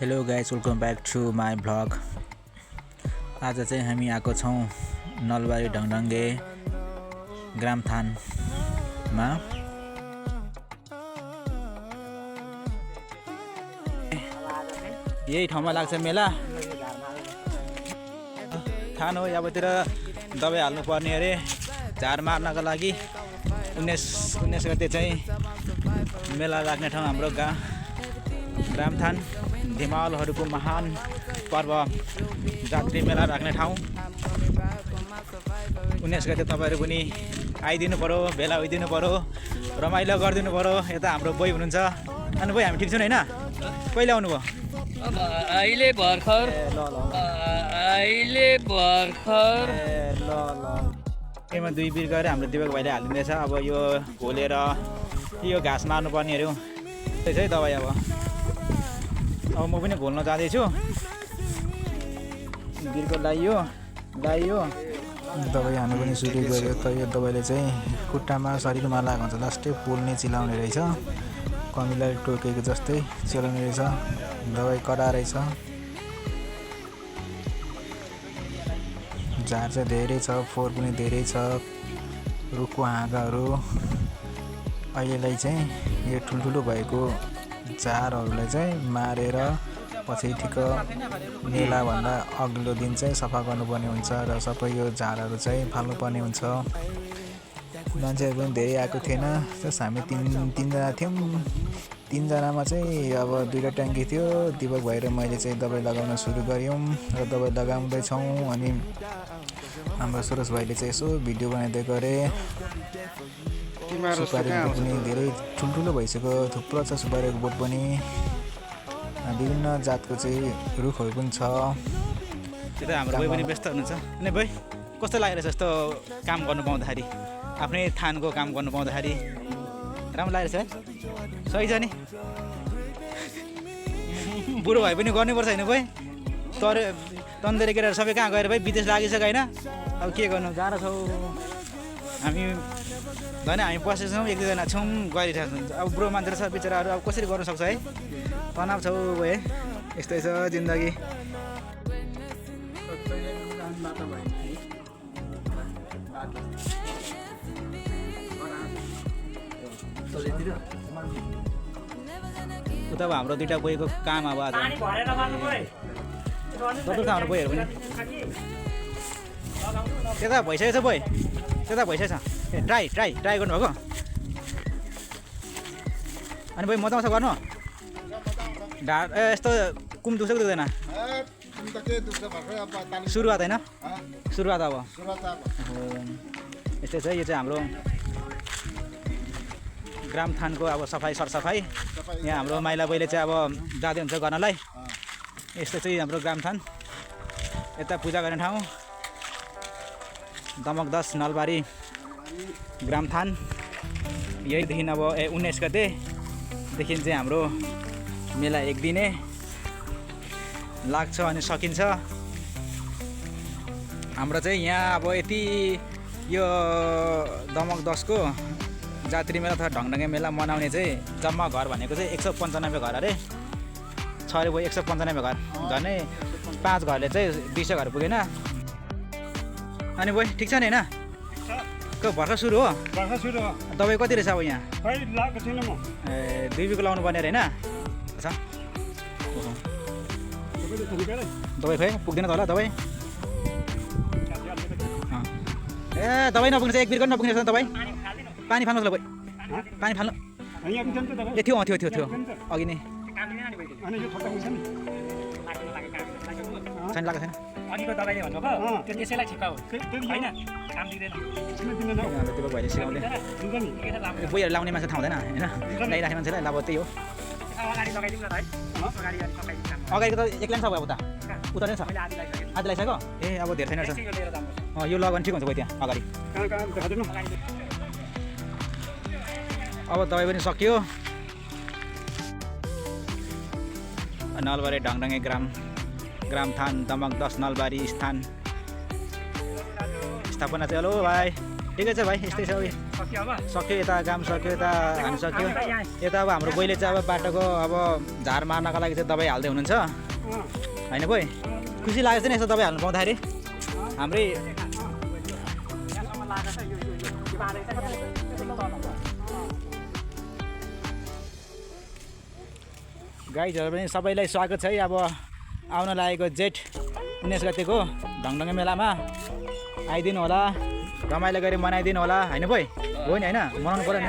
Hello guys, welcome back to my vlog. आज चाहिँ हामी आएको छौँ नलबारी ढङढङ्गे ग्रामथानमा। यही ठाउँमा लाग्छ मेला। थाहा हो यहाँतिर दबाई हाल्नु पर्ने अरे झार मार्नको लागि। 19 गते चाहिँ मेला लाग्ने ठाउँ हाम्रो ग्रामथान हिमालहरूको महान पर्व जात्रा मेला राख्ने ठाउँ। 19 गते तपाईँहरू पनि आइदिनु पर्यो, भेला होइदिनु पर्यो, रमाइलो गरिदिनु पर्यो। यता हाम्रो बोइ हुनुहुन्छ। अनि बोइ हामी ठिक छौँ होइन? कहिले आउनुभयो? अहिले भर्खर यसमा 2 बिर गरेर हाम्रो दिपक भाइले हालिदिँदैछ। अब यो घोलेर यो घाँस मार्नुपर्ने अरे त्यही चाहिँ दबाई। अब म पनि घोल्न जाँदैछु। बिर्को लाइयो दबाई हाल्नु पनि सुरु गऱ्यो। त यो दबाईले चाहिँ खुट्टामा शरीरमा लागेको हुन्छ, लास्टै पोल्ने चिलाउने रहेछ। कमीलाई टोकेको जस्तै चिलाउने रहेछ। दबाई कडा रहेछ। झार चाहिँ धेरै छ, फोहोर पनि धेरै छ, रुखको हाँगाहरू। अहिलेलाई चाहिँ यो ठुल्ठुलो भएको झारहरूलाई चाहिँ मारेर पछि ठिक्क मेलाभन्दा अघिल्लो दिन चाहिँ सफा गर्नुपर्ने हुन्छ र सबै यो झारहरू चाहिँ फाल्नुपर्ने हुन्छ। मान्छेहरू पनि धेरै आएको थिएन। जस्ट हामी तिनजना थियौँ। 3जनामा चाहिँ अब 2टा ट्याङ्की थियो। दिपक भाइ र मैले चाहिँ दबाई लगाउन सुरु गऱ्यौँ र दबाई लगाउँदैछौँ। अनि हाम्रो सुरज भाइले चाहिँ यसो भिडियो बनाइदिएको अरे। सुपारीको पनि धेरै ठुल्ठुलो भइसक्यो, थुप्रो छ सुपारीको बोट पनि। विभिन्न जातको चाहिँ रुखहरू पनि छ। त्यता हाम्रो भाइ पनि व्यस्त हुनुहुन्छ। अनि भाइ कस्तो लागिरहेछ यस्तो काम गर्नु पाउँदाखेरि, आफ्नै थानको काम गर्नु पाउँदाखेरि? राम्रो लागिरहेछ है? सही छ नि? बुढो भए पनि गर्नुपर्छ होइन भाइ? तन्दुरी केटाहरू सबै कहाँ गएर भाइ विदेश लागिसक्यो होइन? अब के गर्नु, गाह्रो छौ। हामी बसेको छौँ, 1-2जना छौँ, गरिरहेको छौँ। अब बुढो मान्छे छ बिचराहरू, अब कसरी गर्न सक्छ है? तनाव छौ भाइ, यस्तै छ जिन्दगी। उता अब हाम्रो 2टा बोइको काम अब आज हाम्रो बोइहरू पनि त्यता भइसकेको छ। बोइ त्यता भइसकेको छ। ए ट्राई गर्नुभएको? अनि बोइ मजा गर्नु ढाड यस्तो कुम दुख्छ कि दुख्दैन? सुरुवात होइन? सुरुवात अब यस्तै छ। यो चाहिँ हाम्रो ग्रामथानको अब सरसफाइ। यहाँ हाम्रो माइला बोइले चाहिँ अब जाँदै हुन्छ गर्नलाई। यस्तो चाहिँ हाम्रो ग्रामथान। यता पूजा गर्ने ठाउँ दमक 10 नलबारी ग्रामथान। यहीदेखि अब 19 गतेदेखि चाहिँ हाम्रो मेला 1 दिने लाग्छ अनि सकिन्छ। हाम्रो चाहिँ यहाँ अब यति यो दमक 10 को जात्री मेला अथवा ढङढङ्गे मेला मनाउने चाहिँ जम्मा घर भनेको चाहिँ 195 घर अरे छ अरे। 195 घर झनै 5 घरले चाहिँ 200 घर पुगेन। अनि बोइ ठिक छ नि होइन? भर्खर सुरु हो? दबाई कति रहेछ अब यहाँ? ए 2 बिको लाउनु पर्ने अरे होइन? दबाई खोइ पुग्दैन त होला दबाई? ए दबाई नपुग्ने चाहिँ 1 बिर्को नपुग्ने रहेछ दबाई। पानी फाल्नुहोस् ल बोइ, पानी फाल्नु। ए थियो अघि नै छैन, लाग्छ छैन। अघिको दबाईले भन्नुभयो त्यो त्यसैलाई ठिक्क हो होइन, काम दिँदैन। दिपक भाइले सिकाउँदै बोइहरू लाउने मान्छे थाहा हुँदैन होइन? ल्याइराख्ने मान्छेलाई अब त्यही हो। अगाडिको त एक्लै छ अब उता नै छ, आधी लगाइसक्यो। ए अब धेरै छैन रहेछ। यो लगाउनु ठिक हुन्छ बोइ त्यहाँ अगाडि। अब दबाई पनि सकियो। नलबारी ढङढङ्गे ग्रामथान दमक 10 नलबारी स्थापना चाहिँ। हेलो भाइ। ठिकै छ भाइ यस्तै छ सक्यो अब सक्यो यता काम सक्यो यता हान सक्यो यता अब हाम्रो बहिनी चाहिँ अब बाटोको अब झार मार्नको लागि चाहिँ दबाई हाल्दै हुनुहुन्छ होइन बोइ खुसी लागेको छ नि यसो दबाई हाल्नु पाउँदाखेरि हाम्रै गाइजहरू पनि सबैलाई स्वागत छ है अब आउन लागेको जेठ 19 गतेको ढङढङ्गे मेलामा आइदिनु होला रमाइलो गरी मनाइदिनु होला होइन बोइ हो नि होइन मनाउनु पऱ्यो नि